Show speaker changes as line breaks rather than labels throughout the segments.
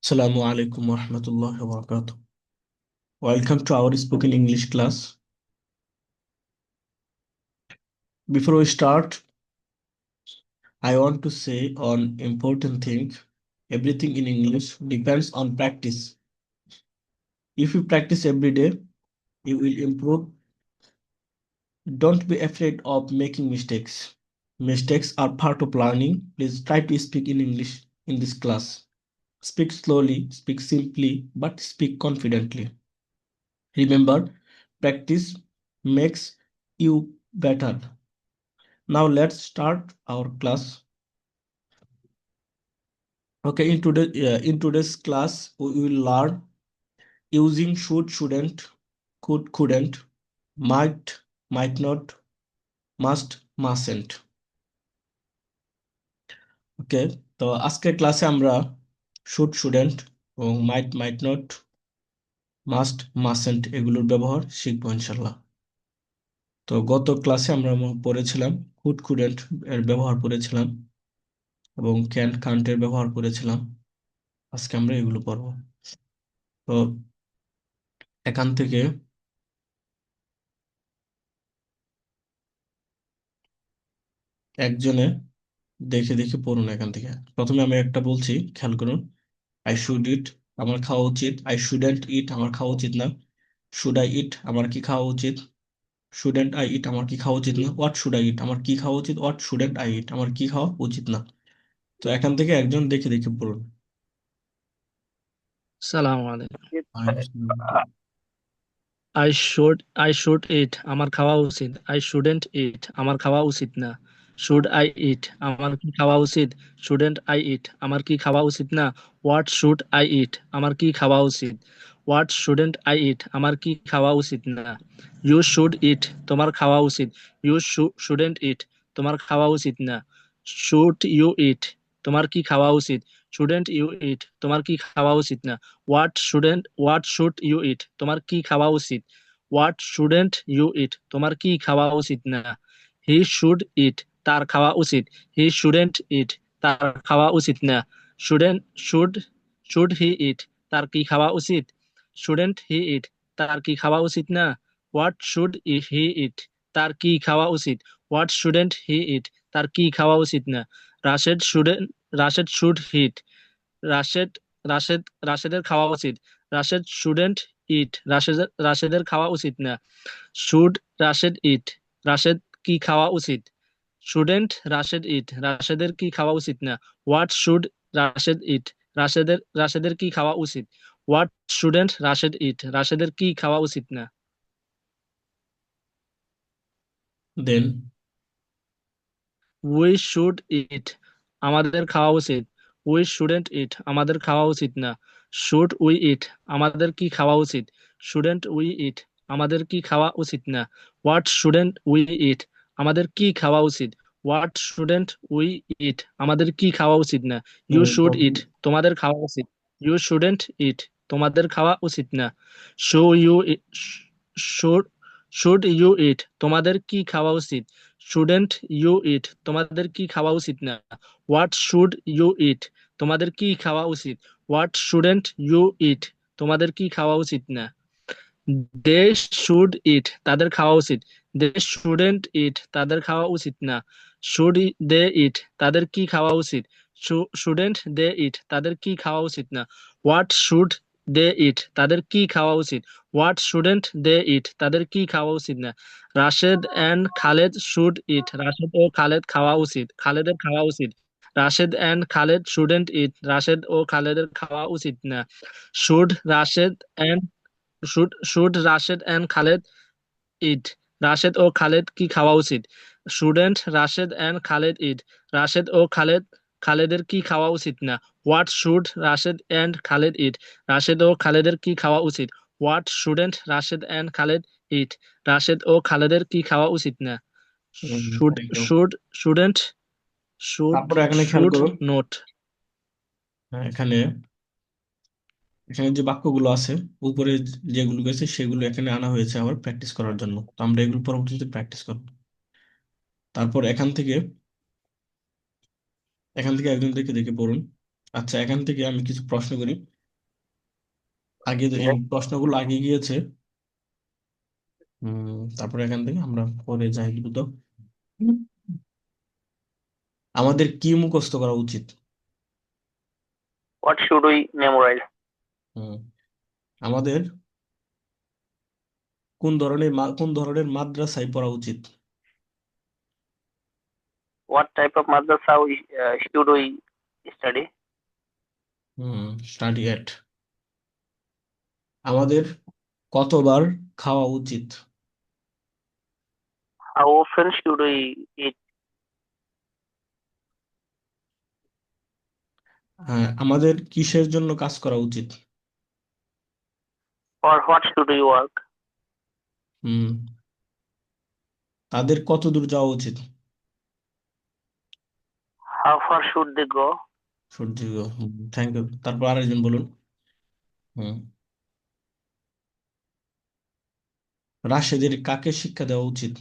Assalamu alaikum wa rahmatullahi wa barakatuh. Welcome to our spoken English class. Before we start, I want to say on important thing. Everything in English depends on practice. If you practice every day, you will improve. Don't be afraid of making mistakes. Mistakes are part of learning. Please try to speak in English in this class. Speak slowly, speak simply, but speak confidently. Remember, practice makes you better. Now let's start our class. Okay, in today's class, we will learn using should, shouldn't, could, couldn't, might not, must, mustn't. ওকে, তো আজকের ক্লাসে আমরা should, shouldn't এবং might not, must, মাস্টেন্ট এগুলোর ব্যবহার শিখবো ইনশাল্লাহ। তো গত ক্লাসে আমরা পড়েছিলাম কুড, কুডেন্ট এর ব্যবহার করেছিলাম এবং ক্যান, কান্টের ব্যবহার করেছিলাম। আজকে আমরা এগুলো পড়বো। তো এখান থেকে একজনে দেখে দেখে পড়ুন। এখান থেকে প্রথমে আমি একটা বলছি, খেয়াল করুন। আই শুড ইট, আমার খাওয়া উচিত। আই শুডেন্ট ইট, আমার খাওয়া উচিত না। শুড আই ইট, আমার কি খাওয়া উচিত। শুডেন্ট আই ইট, আমার কি খাওয়া উচিত না। হোয়াট শুড আই ইট, আমার কি খাওয়া উচিত। হোয়াট শুডেন্ট আই ইট, আমার কি খাওয়া উচিত না। তো এখান থেকে একজন দেখে দেখে পড়ুন।
সালাম আলাইকুম।
আর
I should eat আমার খাওয়া উচিত। I shouldn't eat আমার খাওয়া উচিত না। Should I eat আমার কি খাওয়া উচিত। Shouldn't I eat আমার কি খাওয়া উচিত না। What should I eat আমার কি খাওয়া উচিত। What shouldn't I eat আমার কি খাওয়া উচিত না। You should eat তোমার খাওয়া উচিত। You shouldn't eat তোমার খাওয়া উচিত না। Should you eat তোমার কি খাওয়া উচিত। Shouldn't you eat তোমার কি খাওয়া উচিত না। What should you eat তোমার কি খাওয়া উচিত। What shouldn't you eat তোমার কি খাওয়া উচিত না। He should eat তার খাওয়া উচিত। He shouldn't eat তার খাওয়া উচিত না। Shouldn't should should he eat তার কি খাওয়া উচিত। Shouldn't he eat তার কি খাওয়া উচিত না। What should he eat তার কি খাওয়া উচিত। What shouldn't he eat তার কি খাওয়া উচিত না। Rashid should eat Rashed Rashed রাশেদের খাওয়া উচিত। রাশেদ শুডেন্ট ইট রাশেদের খাওয়া উচিত না। শুড রাশেদ ইট রাশেদ কি খাওয়া উচিত। শুডেন্ট রাশেদ ইট রাশেদের কি খাওয়া উচিত না। হোয়াট শুড রাশেদ ইট রাশেদের কি খাওয়া উচিত। হোয়াট শুডেন্ট রাশেদ ইট রাশেদের কি খাওয়া উচিত না।
দেন
উই শুড ইট আমাদের খাওয়া উচিত। উই শুডেন্ট ইট আমাদের খাওয়া উচিত না। শুড উই ইট আমাদের কি খাওয়া উচিত। শুডেন্ট উই ইট আমাদের কি খাওয়া উচিত না। হোয়াট শুডেন্ট উই ইট আমাদের কি খাওয়া উচিত। হোয়াট শুডেন্ট উই ইট আমাদের কি খাওয়া উচিত না। ইউ শুড ইট তোমাদের খাওয়া উচিত। ইউ শুডেন্ট ইট তোমাদের খাওয়া উচিত না। So you should should you eat তোমাদের কি খাওয়া উচিত। শুডেন্ট ইউ ইট তোমাদের কি খাওয়া উচিত না। হোয়াট শুড ইউ ইট তোমাদের কি খাওয়া উচিত। হোয়াট শুডেন্ট ইউ ইট তোমাদের কি খাওয়া উচিত না। দে শুড ইট তাদের খাওয়া উচিত। দে শুডেন্ট ইট তাদের খাওয়া উচিত না। শুড দে ইট তাদের কি খাওয়া উচিত। শুডেন্ট দে ইট তাদের কি খাওয়া উচিত না। হোয়াট শুড দে ইট তাদের কি খাওয়া উচিত। হোয়াট শুডেন্ট দে ইট তাদের কি খাওয়া উচিত না। Rashed and Khaled should eat Rashed ও খালেদ খাওয়া উচিত খালেদের খাওয়া উচিত। Rashed and Khaled shouldn't eat Rashed ও খালেদের খাওয়া উচিত না। Should Rashed and should Rashed and Khaled eat Rashed ও খালেদ কি খাওয়া উচিত। Shouldn't Rashed and Khaled eat Rashed ও খালেদের কি খাওয়া উচিত না। What should Rashed and Khaled eat Rashed ও খালেদের কি খাওয়া উচিত। What shouldn't Rashed and Khaled eat Rashed ও খালেদের কি খাওয়া উচিত না। Should
thank you.
Should shouldn't should
তারপরে এখানে খেয়াল
শুড
করুন।
নোট
এখানে এখানে যে বাক্যগুলো আছে, উপরে যেগুলো গেছে সেগুলো এখানে আনা হয়েছে আবার প্র্যাকটিস করার জন্য। তো আমরা এগুলো পরবর্তীতে প্র্যাকটিস করব। তারপর এখান থেকে একজন দেখে দেখে পড়ুন। আচ্ছা, এখান থেকে আমি কিছু প্রশ্ন করি। আগে এই প্রশ্নগুলো আগে গিয়েছে। তারপরে এখান থেকে আমরা পরে যাই দ্রুত। আমাদের কি মুখস্থ করা উচিত?
What should we memorize?
হুম, আমাদের কোন ধরনের মাদ্রাসায় পড়া উচিত?
What type of madrasa should we study?
Study এট। আমাদের কতবার খাওয়া উচিত?
How often should we eat?
আমাদের কিসের জন্য কাজ করা উচিত?
For what should we work?
হুম, তাদের কত দূর যাওয়া উচিত?
How far should they go?
সূর্য। Thank you. তারপর আরেকজন বলুন। হুম, রাশেদের কাকে শিক্ষা দেওয়া উচিত?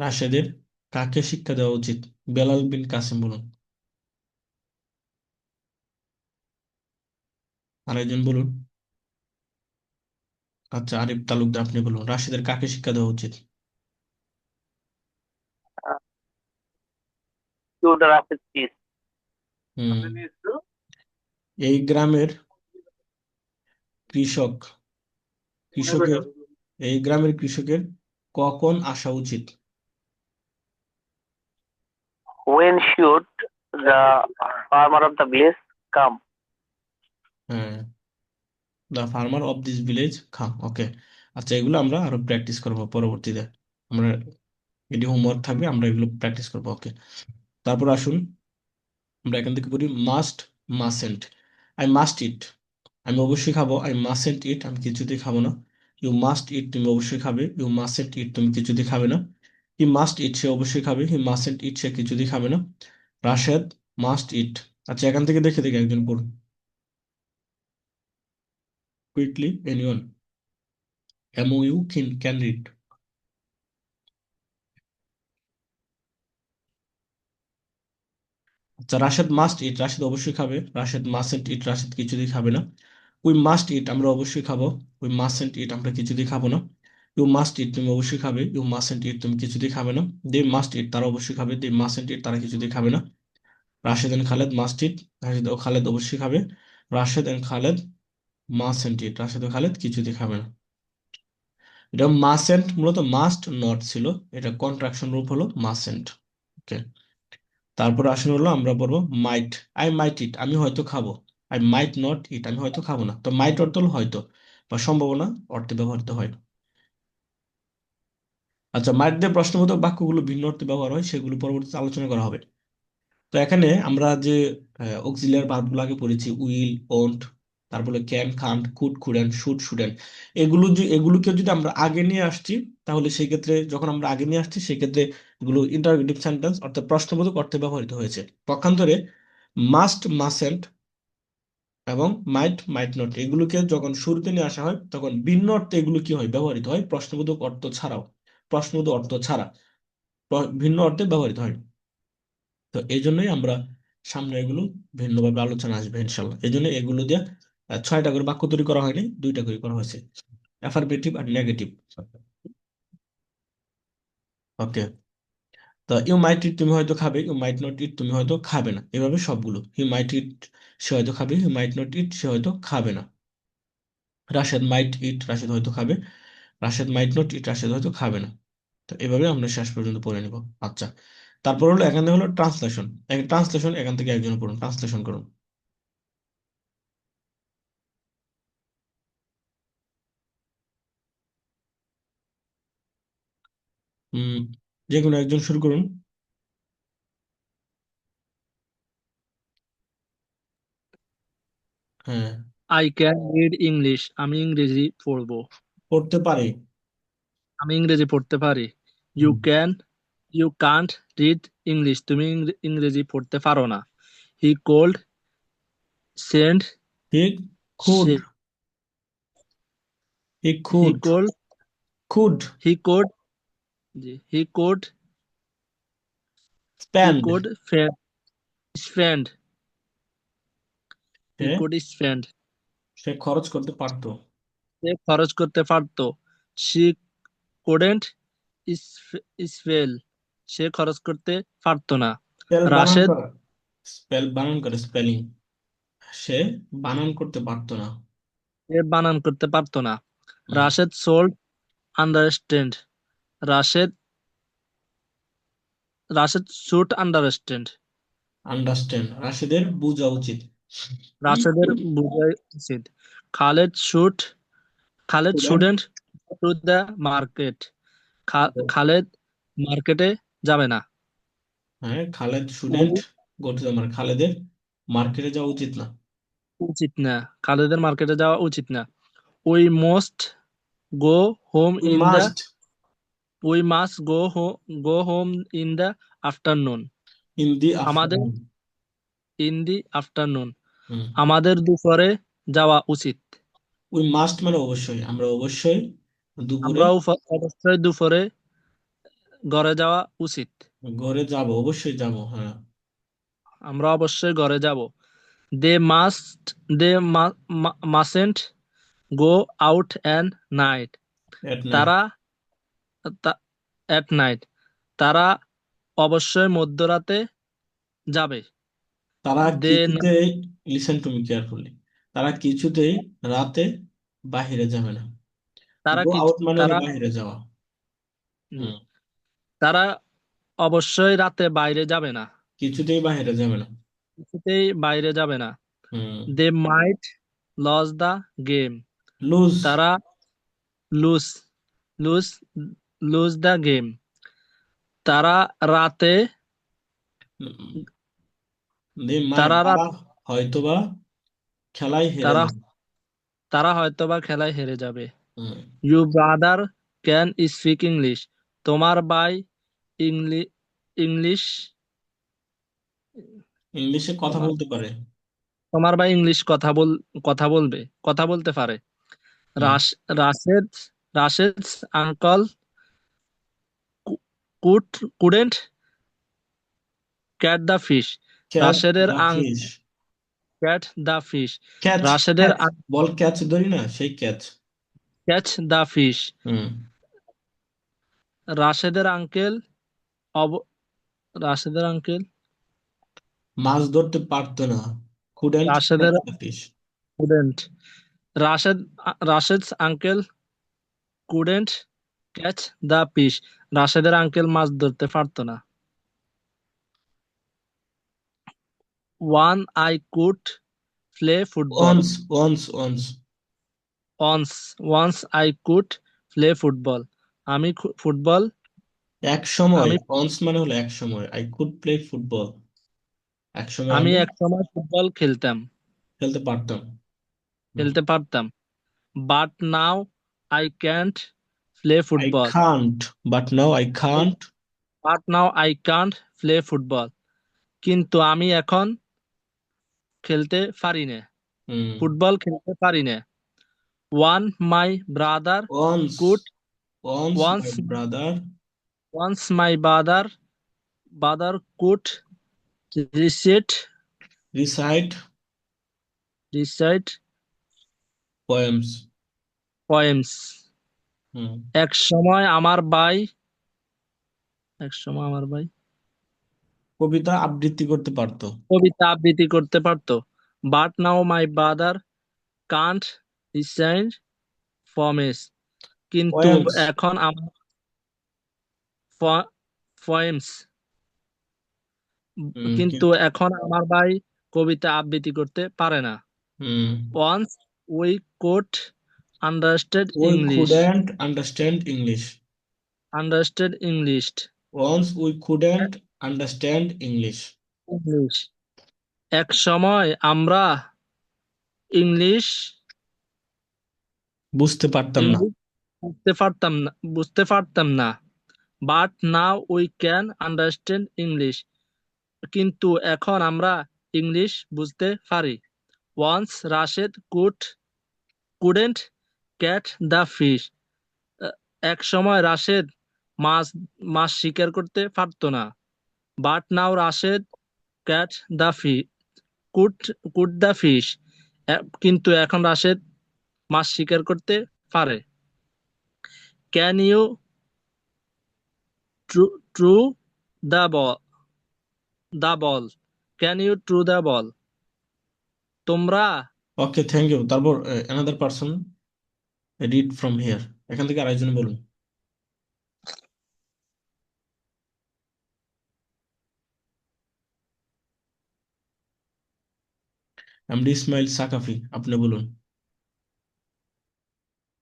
রাশেদের কাকে শিক্ষা দেওয়া উচিত? বেলাল বিন কাসিম বলুন। আরেকজন বলুন। আচ্ছা, আরিফ তালুকদার আপনি বলুন, রাশেদের কাকে শিক্ষা দেওয়া উচিত?
Uh, should Rashid peace?
হুম, এই গ্রামের কৃষক কৃষকের এই গ্রামের কৃষকের কখন আসা উচিত?
When should the farmer of the village come?
হ্যাঁ, the farmer of this village খাম। ওকে। আচ্ছা, এগুলো আমরা আরো প্র্যাকটিস করব পরবর্তীতে। আমরা এটি হোমওয়ার্ক থাকবে, আমরা এগুলো প্র্যাকটিস করবো। ওকে। তারপর আসুন আমরা এখান থেকে করি মাস্ট, মাসেন্ট। আই মাস্ট ইট, আমি অবশ্যই খাবো। আই মাসেন্ট ইট, আমি কিছুতেই খাবো না। ইউ মাস্ট ইট, তুমি অবশ্যই খাবে। ইউ মাসেন্ট ইট, তুমি কিছুতেই খাবে না। হি মাস্ট ইট, সে অবশ্যই খাবে। হি মাসেন্ট ইট, সে কিছুতেই খাবে না। রাশেদ মাস্ট ইট। আচ্ছা, এখান থেকে দেখে দেখে একজন পড়ুন quickly, anyone among you can read? আচ্ছা, রাশেদ মাস্ট ইট, রাশেদ অবশ্যই খাবে। রাশেদ মাস্টন্ট ইট, রাশেদ কিছুতেই খাবে না। উই মাস্ট ইট, আমরা অবশ্যই খাবো। উই মাস্টন্ট ইট, আমরা কিছুতেই খাবো না। ইউ মাস্ট ইট, তুমি অবশ্যই খাবে। ইউ মাস্টন্ট ইট, তুমি কিছুতেই খাবে না। দে মাস্ট ইট, তারা অবশ্যই খাবে। দে মাস্টন্ট ইট, তারা কিছুতেই খাবে না। রাশেদ এন্ড খালেদ মাস্ট ইট, রাশেদ ও খালেদ অবশ্যই খাবে। রাশেদ এন্ড খালেদ মাস্টন্ট ইট, রাশেদ ও খালেদ কিছুতেই খাবে না। এটা মাসেন্ট মূলত মাস্ট নট ছিল, এটা কন্ট্রাকশন রূপ হলো মাসেন্ট। ওকে। তারপর আসলে হলো আমরা বলবো মাইট। আই মাইট ইট, আমি হয়তো খাবো। আই মাইট নট ইট, আমি হয়তো খাবো না। তো মাইট অর্থ হলো হয়তো বা সম্ভাবনা অর্থে ব্যবহৃত হয়। আচ্ছা, মাইট দিয়ে প্রশ্নবোধক বাক্যগুলো ভিন্ন অর্থে ব্যবহার হয়, সেগুলো পরবর্তীতে আলোচনা করা হবে। তো এখানে আমরা যে অক্সিলিয়ার ভার্বগুলো আগে পড়েছি, উইল, ওন্ট, তারপরে can, can't, could, couldn't, should, shouldn't, এগুলোকে যদি আমরা আগে নিয়ে আসছি, তাহলে সেই ক্ষেত্রে যখন আমরা আগে নিয়ে আসছি সেক্ষেত্রে এগুলো ইন্টারোগেটিভ সেন্টেন্স অর্থাৎ প্রশ্নবোধক অর্থে ব্যবহৃত হয়েছে। পক্ষান্তরে মাস্ট, মাসেন্ট এবং মাইট, মাইট নট এগুলোকে যখন শুরুতে নিয়ে আসা হয় তখন ভিন্ন অর্থে এগুলো কি হয়, ব্যবহৃত হয় প্রশ্নবোধক অর্থ ছাড়াও। প্রশ্নবোধক অর্থ ছাড়া ভিন্ন অর্থে ব্যবহৃত হয়। তো এই জন্যই আমরা সামনে এগুলো ভিন্নভাবে আলোচনা আসবে ইনশাল্লাহ। এই জন্য এগুলো দিয়ে 6টা করে বাক্য তৈরি করা হয়নি, 2টা করে করা হয়েছে, অ্যাফারমেটিভ আর নেগেটিভ। ওকে। তো ইউ মাইট ইট, তুমি হয়তো খাবে। ইউ মাইট নট ইট, তুমি হয়তো খাবে না। এভাবে সবগুলো। হি মাইট ইট, সে হয়তো খাবে। হি মাইট নট ইট, সে হয়তো খাবে না। রাশেদ মাইট ইট, রাশেদ হয়তো খাবে। রাশেদ মাইট নট ইট, রাশেদ হয়তো খাবে না। তো এভাবে আমরা শেষ পর্যন্ত পড়ে নিব। আচ্ছা, তারপর হলো এখানে হলো ট্রান্সলেশন। ট্রান্সলেশন এখান থেকে একজন পড়ুন, ট্রান্সলেশন করুন। হুম, যে কোনো একজন শুরু করুন। হ্যাঁ,
আই ক্যান রিড ইংলিশ, আমি ইংরেজি পড়বো।
পড়তে পারে।
আমি ইংরেজি পড়তে পারি। You
hmm,
can you can't read English, তুমি ইংরেজি পড়তে পারো না। হি কোল্ড সেন্ড
হি
সে
could, he
he
could,
could
could.
He could he could he
spend,
could spend he
সে
could spend
সে খরচ করতে পারতো।
সে খরচ করতে পারতো। she couldn't spell সে খরচ করতে পারতো না।
স্পেল বানান
রাশেদ
করে, স্পেল বানান করে, স্পেলিং। সে বানান করতে পারতো না।
সে বানান করতে পারতো না।
হুম।
Rashed sold understand Rashed Rashed should understand
understand, রাশেদের বোঝা উচিত।
রাশেদের বোঝা উচিত। Khaled should Khaled
shouldn't,
shouldn't go to the market Khaled মার্কেটে যাবে না।
হ্যাঁ, Khaled shouldn't go to the market, খালেদের মার্কেটে যাওয়া উচিত না।
উচিত না, খালেদের মার্কেটে যাওয়া উচিত না। We must go home
we
in the
must
we must go home in the afternoon
in the
আমাদের
আফটারনুন।
ইন দি আফটারনুন আমাদের দুপুরে যাওয়া উচিত।
উই মাস্ট মানে অবশ্যই, আমরা অবশ্যই দুপুরে
আমরা অবশ্যই দুপুরে ঘরে যাওয়া উচিত।
ঘরে যাব, অবশ্যই যাব, হ্যাঁ।
আমরা অবশ্যই ঘরে যাব। They must they mustn't go out and night
at night,
তারা এট নাইট তারা অবশ্যই মধ্যরাতে যাবে।
তারা
দে
কিছুতেই, লিসেন টু মি কেয়ারফুলি, তারা কিছুতেই রাতে বাহিরে যাবে না।
তারা
গো
কি
আউট মানে হলো
তারা
বাহিরে যাওয়া।
হুম,
হুম।
তারা অবশ্যই রাতে বাইরে যাবে না,
কিছুতেই বাহিরে যাবে না।
কিছুতেই বাইরে যাবে না।
হুম।
They might lose the game
lose,
তারা lose lose lose the game তারা রাতে
দে মাইট,
তারা
তারা
রাতে
হয়তোবা খেলায় হেরে
তারা
যাবে।
তারা হয়তোবা খেলায় হেরে যাবে।
হুম।
You brother can speak English তোমার ভাই ইংলিশ
ইংলিশে কথা
তোমার
বলতে পারে।
তোমার ভাই ইংলিশ কথা বলতে পারে।
হুম।
রাশ রাশেদ রাশেদ's uncle could couldn't catch the fish
catch
রাশেদের
the fish,
catch the fish
catch,
রাশেদের
ক্যাচ, বল ক্যাচ ধরি না, সেই ক্যাচ।
catch the fish
হুম।
রাশেদের আঙ্কেল অব রাশেদের আঙ্কেল
মাছ ধরতে পারতো না, কুডেন্ট ক্যাচ
রাশেদের
দ্য ফিশ।
couldn't রাশেদ's uncle couldn't catch the fish রাশেদের আঙ্কেল মাছ ধরতে পারতো না। One I could play football
once
once I could play football আমি ফুটবল
এক সময়,
আমি
ওয়ান্স মানে হলো এক সময়, আই কুড প্লে ফুটবল, এক সময়
আমি
আমি
এক সময় ফুটবল
খেলতে পারতাম। হুম।
খেলতে পারতাম but now I can't play
I
football
can't, but now I can't.
Play football কিন্তু আমি এখন খেলতে পারি না
হুম।
ফুটবল খেলতে পারি না one my brother
once,
could
once
once
my brother
once my brother could recite
recite
recite
poems.
Poems
হুম।
এক সময় আমার ভাই এক সময় আমার ভাই
কবিতা আবৃত্তি করতে পারতো।
কবিতা আবৃত্তি করতে পারতো but now my brother can't recite poems কিন্তু
পোয়েমস।
এখন আমার পয়েমস কিন্তু
কিন্তু
এখন আমার ভাই কবিতা আবৃত্তি করতে পারে না
হুম,
once we could understand
we
English
couldn't understand English.
Understand English
once we couldn't understand English.
English এক সময় আমরা ইংলিশ
বুঝতে পারতাম না।
ইংলিশ বুঝতে পারতাম না but now we can understand English কিন্তু এখন আমরা ইংলিশ বুঝতে পারি once Rashed couldn't catch the fish এক সময় রাশেদ মাছ মাছ শিকার করতে পারতো না But now Rashid catch the fish. Could the fish. কিন্তু এখন রাশেদ মাছ শিকার করতে পারে। Can you throw the ball? The ball. Can you throw the ball? তোমরা
ওকে, থ্যাংক ইউ। তারপর another person read from here. এখান থেকে আরেকজন বলুন। এমডি ইসমাইল সাকাফি, আপনি বলুন।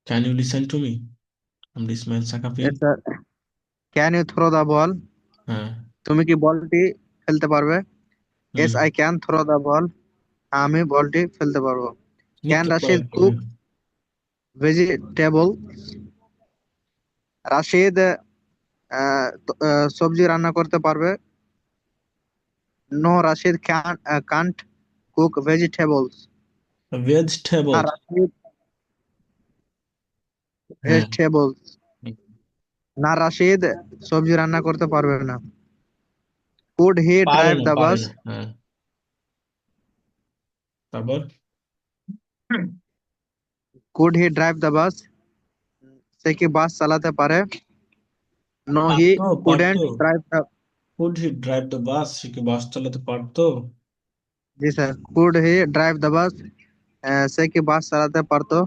Can you listen to me? MD Ismail Saqafi.
Yes, sir. Can you throw the ball?
হ্যাঁ।
তুমি কি বলটি ফেলতে পারবে? Yes,
hmm.
I can throw the ball. আমি বলটি ফেলতে পারবো। Can
নিক্ষেপ করা
Rashid
একটু,
cook
হ্যাঁ।
vegetable? রাশিদ সবজি রান্না করতে পারবে? No, Rashid can't cook vegetables. না,
ভেজিটেবল।
রাশিদ
হ্যাঁ।
vegetables. না, রাশিদ সবজি রান্না করতে পারবে না। Could he
পারে
drive
না,
the
পারে
bus?
না, হ্যাঁ। তারপর
Could he drive the bus? সে কি বাস চালাতে পারে? No, he
পারতো, পারতো।
couldn't drive the.
Could he drive the bus? সে কি বাস চালাতে পারতো?
জি sir, could he drive the bus? সে কি বাস চালাতে পারতো?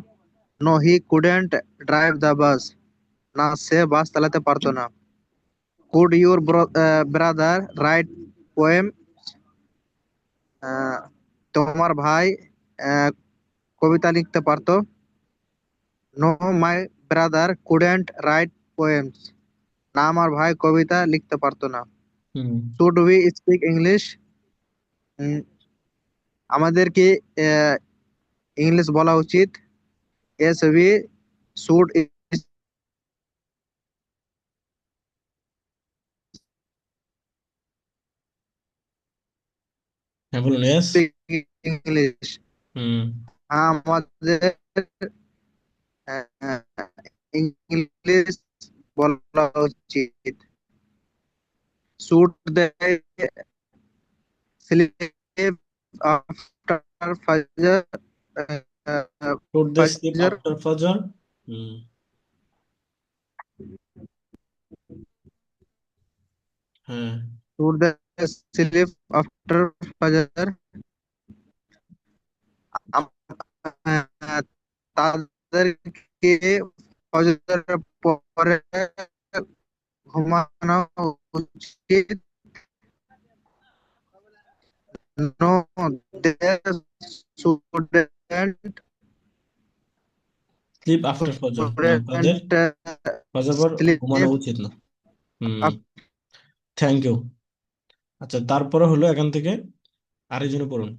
No, he couldn't drive the bus. না, সে বাস চালাতে পারতো না। Could your brother write poem? তোমার ভাই আহ, কবিতা লিখতে পারতো? No, my brother couldn't write poems. না, আমার ভাই কবিতা লিখতে পারতো না।
হুম।
Should we speak English? আমাদের কি ইংলিশ বলা উচিত? Yes, we should
হ্যাঁ, বলুন। ইয়েস।
speak English.
হুম।
আমাদের ইংলিশ বলা উচিত। Should they sleep after Fajr?
Could they sleep
Fajr?
After Fajr? হুম। হ্যাঁ।
Should they sleep after Fajr? তাদেরকে ফজরের পরে ঘুমানো উচিত। No, they
স্লিপ আফটার ফজর, না, তাদের
shouldn't
ফজর পর
sleep
ঘুমানো উচিত না। হুম।
after.
Thank you. আচ্ছা, তারপরে হলো এখান থেকে আরেকজনে পড়ুন।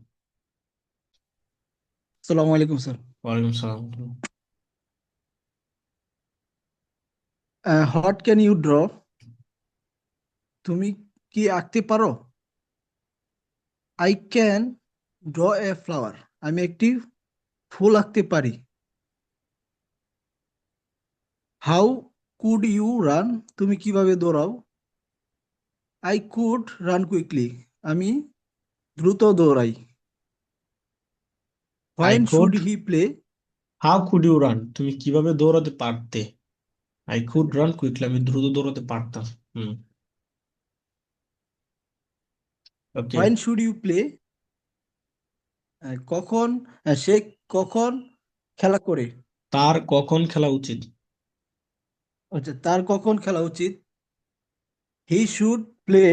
আসসালামু আলাইকুম স্যার।
ওয়ালাইকুম সালাম।
What can you draw? তুমি কি আঁকতে পারো? I can draw a flower. আমি একটি ফুল আঁকতে পারি। How could you run? তুমি কিভাবে দৌড়াও? I could run quickly. আমি দ্রুত দৌড়াই।
I
when
could.
Should he play?
How could you run? তুমি কিভাবে দৌড়াতে পারতে? আই কুড রান কুইকলি, আমি দ্রুত দৌড়াতে পারতাম। হুম। Okay.
When should you play? কখন সে কখন খেলা করে?
তার কখন খেলা উচিত?
আচ্ছা, তার কখন খেলা উচিত? হি শুড প্লে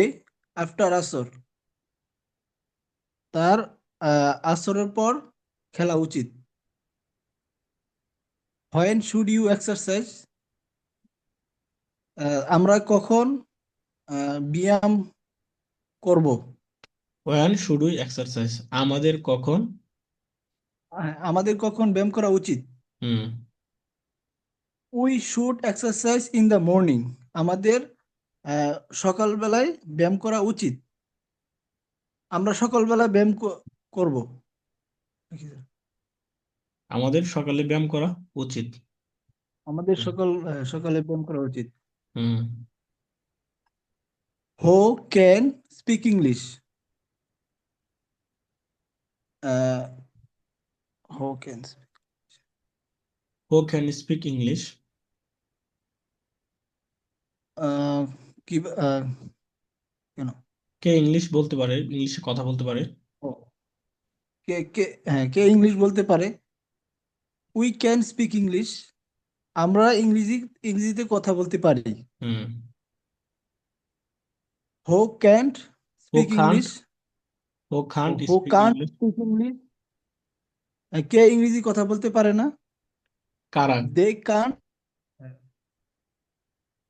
আফটার আসর। তার আসরের পর খেলা উচিত। When should you exercise? আমরা কখন ব্যায়াম করব?
When should we exercise? আমাদের কখন?
আমাদের কখন ব্যায়াম করা উচিত?
হুম।
We should exercise in the morning. আমাদের সকালবেলায় ব্যায়াম করা উচিত। আমরা সকালবেলা ব্যায়াম করব।
আমাদের সকালে ব্যায়াম করা উচিত।
আমাদের
হুম।
সকালে ব্যায়াম করা উচিত।
হুম।
Who can speak English? Who can speak?
Who can speak English?
কি কেন
কে ইংলিশ বলতে পারে, ইংলিশে কথা বলতে পারে?
ও, কে ইংলিশ বলতে পারে? We can speak English. আমরা ইংরেজিতে কথা বলতে পারি।
হুম।
Who can't
Who
speak
can't?
English?
Who can't
who
speak
can't
English?
Speak English? কে ইংরেজি কথা বলতে পারে না?
কারা?
দে কান।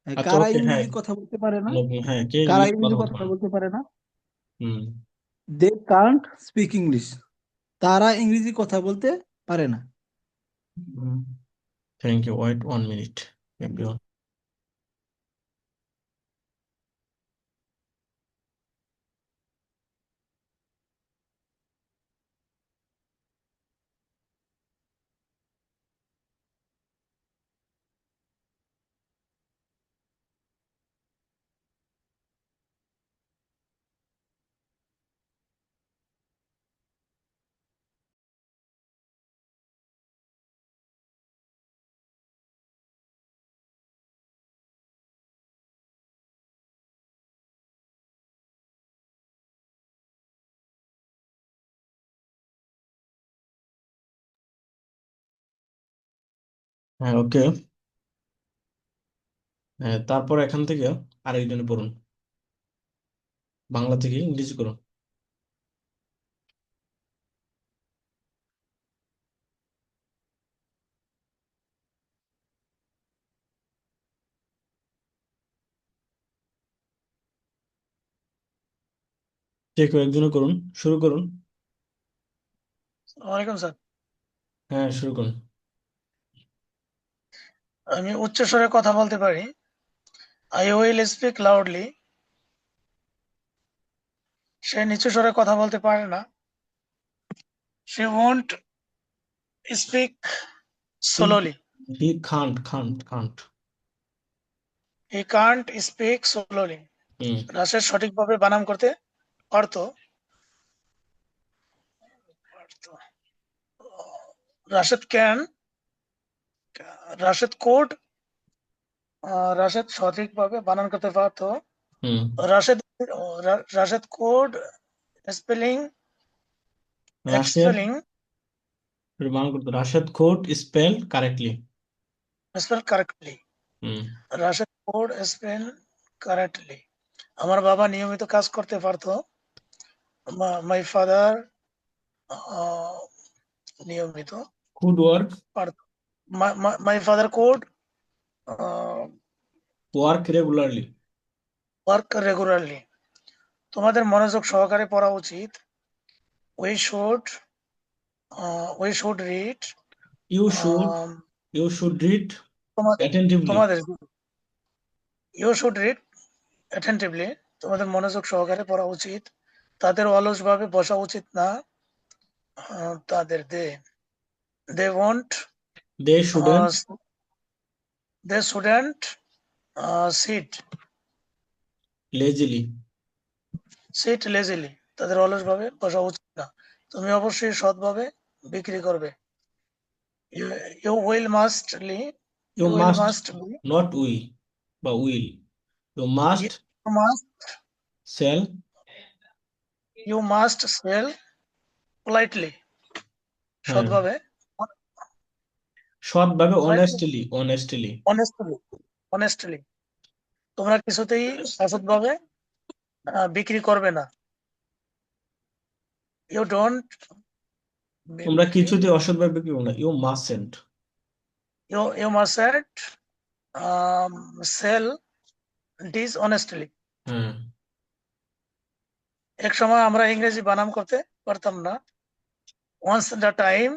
আচ্ছা,
কারা
ওকে, হ্যাঁ।
ইংরেজি কথা বলতে পারে না?
হ্যাঁ, কে
কারা
ইংলিশ কথা
ইংরেজি
বলতে
কথা
পারে?
বলতে পারে না?
হুম।
They can't speak English. তারা ইংরেজি কথা বলতে পারে না।
Thank you, wait 1 minute everyone. হ্যাঁ, ওকে। হ্যাঁ, তারপর এখান থেকে আরেকজনে পড়ুন, বাংলা থেকে ইংরেজি করুন। যে কেউ একজনে করুন, শুরু করুন।
ওয়ালাইকুম স্যার।
হ্যাঁ, শুরু করুন।
আমি উচ্চ স্বরে কথা বলতে পারি। I will speak loudly. সে নিচু স্বরে কথা বলতে পারে না। She won't speak slowly.
He can't.
He can't speak slowly.
হুম।
রাশেদ সঠিকভাবে বানান করতে পারতো। রাশেদ ক্যান। রাশেদ কোড। রাশেদ সঠিকভাবে বানান করতে পারতো।
হুম।
Rashed could spelling
Rashed
spelling
বানান করতে, Rashed could spell correctly.
Spell correctly.
হুম।
Rashed could spell correctly. আমার বাবা নিয়মিত কাজ করতে পারতো। মাই ফাদার নিয়মিত
কুড ওয়ার্ক।
পারতো। My father could
work regularly.
Work regularly. তোমাদের মনোযোগ সহকারে পড়া উচিত। We should read.
You should read attentively.
তোমাদের ইউ শুড রিড অ্যাটেন্টিভলি। তোমাদের মনোযোগ সহকারে পড়া উচিত। তাদের অলসভাবে বসা উচিত না। তাদের they won't
they shouldn't
sit
lazily.
Lazily. তাদের অলসভাবে বসা উচিত না। তুমি অবশ্যই সৎভাবে বিক্রি করবে। You will mostly
you must, not we বা will, you must sell
you must sell politely.
হ্যাঁ,
সৎভাবে
সৎভাবে, অনেস্টলি।
অনেস্টলি। তোমরা কিছুতেই অসৎভাবে বিক্রি করবে না। ইউ ডোন্ট
তোমরা কিছুতে অসৎভাবে বিক্রি করো না, you mustn't.
You mustn't sell dishonestly.
হ্যাঁ।
এক সময় আমরা ইংরেজি বানান করতে পারতাম না। Once the time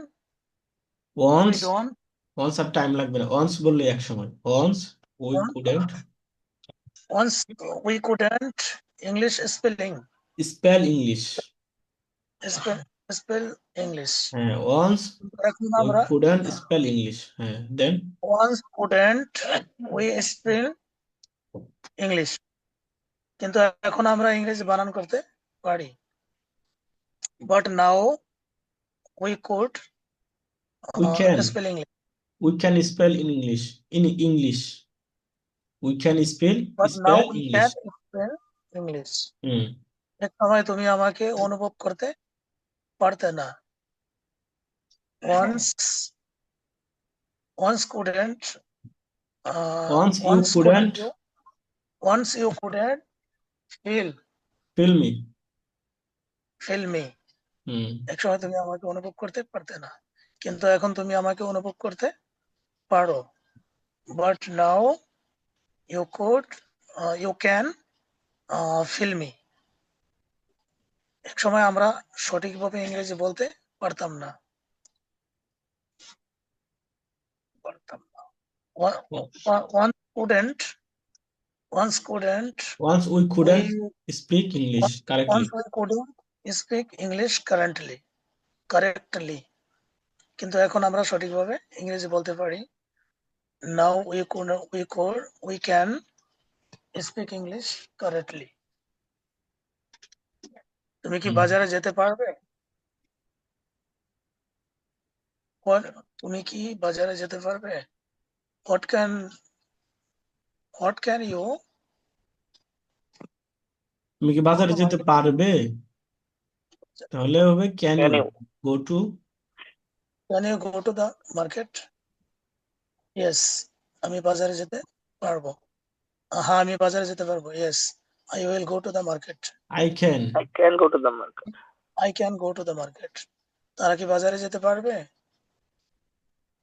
once,
we don't
once আর টাইম লাগবে না, ওয়ান্স বললে এক সময়। Once we couldn't
once we couldn't English spelling
spell English.
Spell English.
হ্যাঁ, ওয়ান্স
এখন
উই
আমরা
কুডন্ট স্পেল ইংলিশ। হ্যাঁ, then
once couldn't we spell English. কিন্তু এখন আমরা ইংরেজি বানান করতে পারি। But now we could
We can.
Spell English,
We can spell in English. In English. We can
but now
spell
we
English.
Can spell English.
Hmm.
এক সময় তুমি আমাকে অনুভব করতে পারতে না। once once couldn't
Once you couldn't
once you couldn't feel
feel me.
me,
Hmm.
এক সময় তুমি আমাকে অনুভব করতে পারতে না, কিন্তু এখন তুমি আমাকে অনুভব করতে পারো। But now you could you can feel me. এক সময় আমরা সঠিকভাবে ইংরেজি বলতে পারতাম না। once couldn't
Once we
we
couldn't speak English correctly.
once we couldn't speak English correctly, কিন্তু এখন আমরা সঠিকভাবে ইংরেজি বলতে পারি। নাও we can speak English correctly. তুমি কি
Hmm.
বাজারে যেতে পারবে? তুমি কি বাজারে যেতে পারবে? what can you
তুমি কি বাজারে যেতে পারবে? তাহলে হবে can
Can
you
you?
go to
go to the market? yes, আমি বাজারে যেতে পারবো। হ্যাঁ, আমি বাজারে যেতে পারবো। yes, I will go to the market.
I can.
I can go to the market.
I can go to the market. তারা কি বাজারে যেতে পারবে?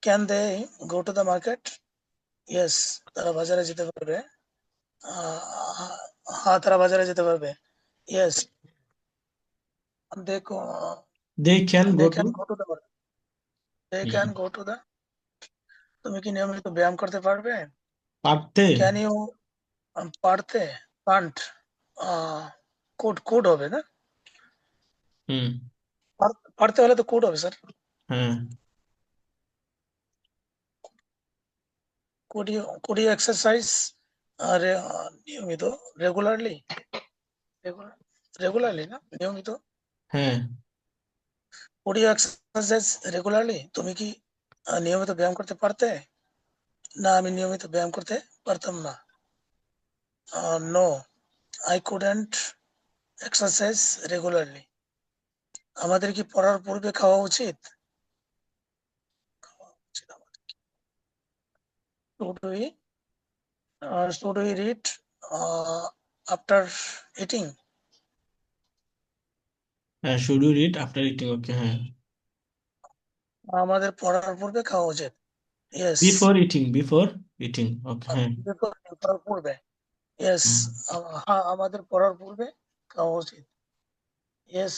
can they go to the market? yes, তারা বাজারে যেতে পারবে। হ্যাঁ, তারা বাজারে যেতে পারবে। yes, they
They can go
can
to
go to the market. they
Hmm.
can go to the তুমি কি নিয়মিত ব্যায়াম করতে পারবে?
পারতে
can you পারতে can't could হবে না?
হুম
পারতে হলে তো could হবে স্যার।
হ্যাঁ
could you exercise নিয়মিত রেগুলারলি না নিয়মিত?
হ্যাঁ
could you exercise regularly? তুমি কি নিয়মিত ব্যায়াম করতে পারতে? না, আমি নিয়মিত ব্যায়াম করতে পারতাম না। no, I couldn't exercise regularly. আমাদের কি পড়ার পূর্বে খাওয়া উচিত? should we read after eating?
হ্যাঁ should you read after eating okay হ্যাঁ
আমাদের পড়ার পূর্বে খাওয়া উচিত। yes,
before eating okay হ্যাঁ
পড়ার পূর্বে। yes, হ্যাঁ, আমাদের পড়ার পূর্বে খাওয়া উচিত। yes,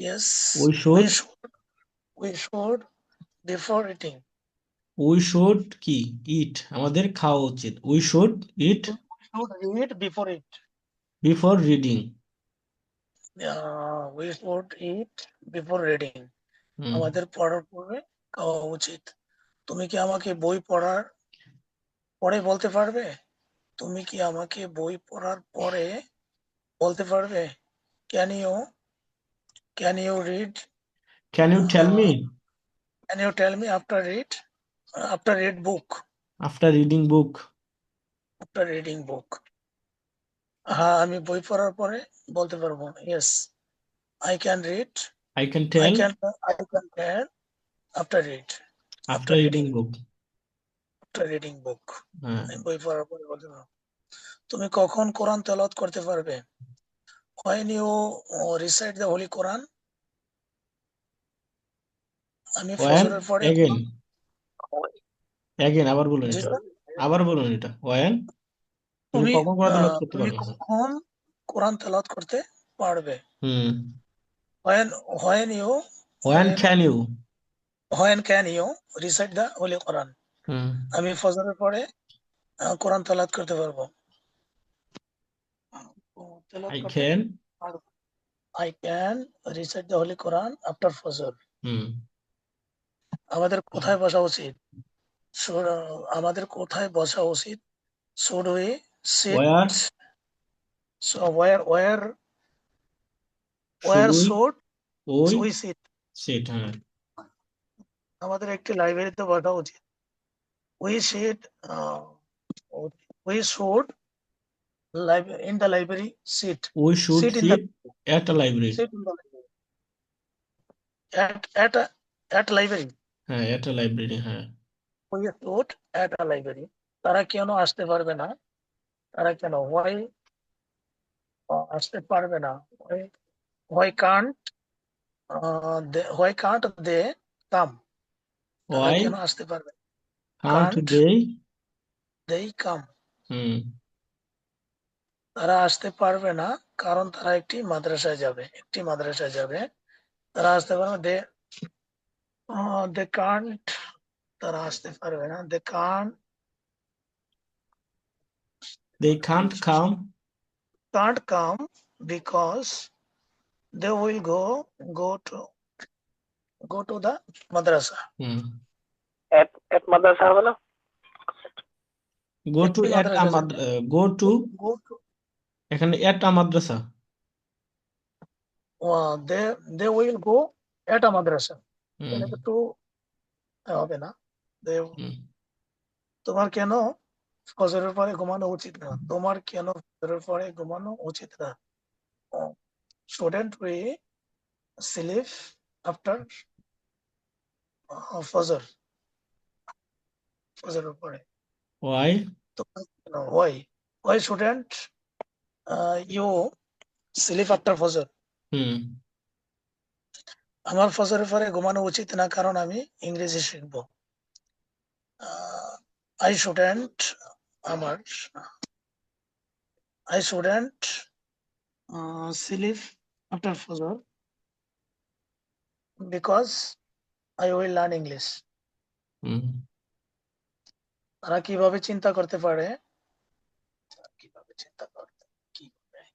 yes,
we should
we should before eating.
we should কি eat আমাদের খাওয়া উচিত we should eat
should read before it.
before reading
we should eat before reading.
হুম
আমাদের পড়ার পূর্বে খাওয়া উচিত। তুমি কি আমাকে বই পড়ার পরে বলতে পারবে? তুমি কি আমাকে বই পড়ার পরে বলতে পারবে? can you read
can you tell me
after read book?
after reading book
after reading book. হ্যাঁ, আমি বই পড়ার পরে বলতে পারবো। yes, I can read
I can tell
I can tell after read
after reading book
after reading book.
হ্যাঁ
আমি বই পড়ার পরে বলতে পারবো। তুমি কখন কোরআন তেলাওয়াত করতে পারবে? when you recite the holy Quran? আমি
when
ফজরের পরে
again আবার বলুন
জি
এটা
স্যার,
আবার বলুন এটা when তুমি
তুমি
কখন কোরআন তেলাওয়াত করতে
তুমি
পারবে
কখন কোরআন তেলাওয়াত করতে পারবে?
হুম
when you
when can you
recite the holy Quran?
হুম
আমি ফজরের পরে কোরআন তেলাওয়াত করতে পারবো। তেলাওয়াত
I
করতে
can
পারবো। I can recite the holy Quran after ফজর।
হুম
আমাদের কোথায় বসা উচিত? আমাদের কোথায় বসা উচিত? should we sit?
Where
So where
should
should
we
we sit?
sit? হ্যাঁ,
আমাদের একটি লাইব্রেরিতে বসা উচিত। We should we should in the library sit.
we should
Sit in the
sit at a library.
sit in the library. At library.
হ্যাঁ, at a library. হ্যাঁ,
We should at a library. তারা কেন আসতে পারবে না? তারা কেন why আসতে পারবে না? Why can't they come? তারা
why
কেন আসতে পারবে?
can't
Can't
they
they come?
হুম
তারা আসতে পারবে না কারণ তারা একটি মাদ্রাসায় যাবে। তারা আসতে পারবে they can't তারা আসতে পারবে না
they can't come
can't come because they will go to the madrasa.
Hmm
at madrasa হবে না?
go to
একটি
at a
Madrasa
mad go to
go to
এখানে at a madrasa
they will go at a madrasa.
হুম
এখানে তো হবে না।
হুম
তোমার কেন ফজরের পরে ঘুমানো উচিত না? তোমার কেন ফজরের পরে ঘুমানো উচিত না? Shouldn't we sleep after ফজরের পরে?
why
Why shouldn't you sleep after ফজর?
হুম
আমার ফজরের পরে ঘুমানো উচিত না কারণ আমি ইংরেজি শিখবো। I shouldn't sleep after ফজর because I will learn English.
হুম
তারা কিভাবে চিন্তা করতে পারে?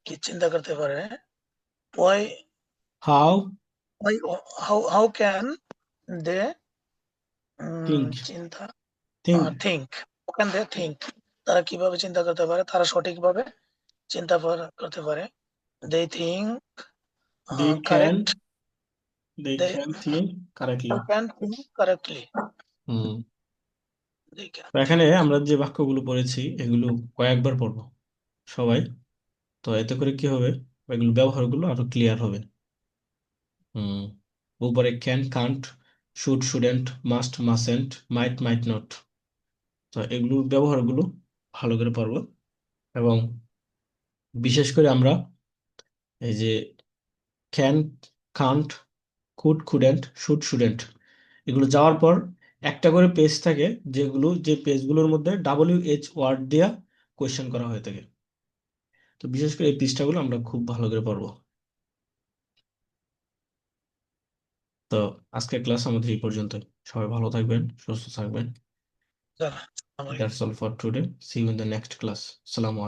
কি চিন্তা করতে পারে?
how
How can they
think
চিন্তা
think
think? How can they think? তারা কিভাবে চিন্তা করতে পারে? তারা সঠিকভাবে চিন্তা করতে পারে। They think
they
correct.
they can think correctly
They can think correctly.
Hmm
They can.
তো এখানে আমরা যে বাক্যগুলো পড়েছি এগুলো কয়েকবার পড়বো সবাই, তো এতে করে কি হবে, এগুলো ব্যবহারগুলো আরো ক্লিয়ার হবে। হুম উপরে can can't should shouldn't must mustn't might might not, তো এগুলোর ব্যবহারগুলো ভালো করে পড়বো। এবং বিশেষ করে আমরা এই যে can can't could couldn't should shouldn't এগুলো যাওয়ার পর একটা করে পেজ থাকে, যে পেজগুলোর মধ্যে WH ওয়ার্ড দিয়া কোয়েশ্চেন করা হয়ে থাকে। তো বিশেষ করে এই পৃষ্ঠাগুলো আমরা খুব ভালো করে পড়বো। তো আজকের ক্লাস আমাদের এই পর্যন্ত, সবাই ভালো থাকবেন, সুস্থ থাকবেন।
চলো, আমার
That's all for today. See you in the next class. Assalamu alaikum.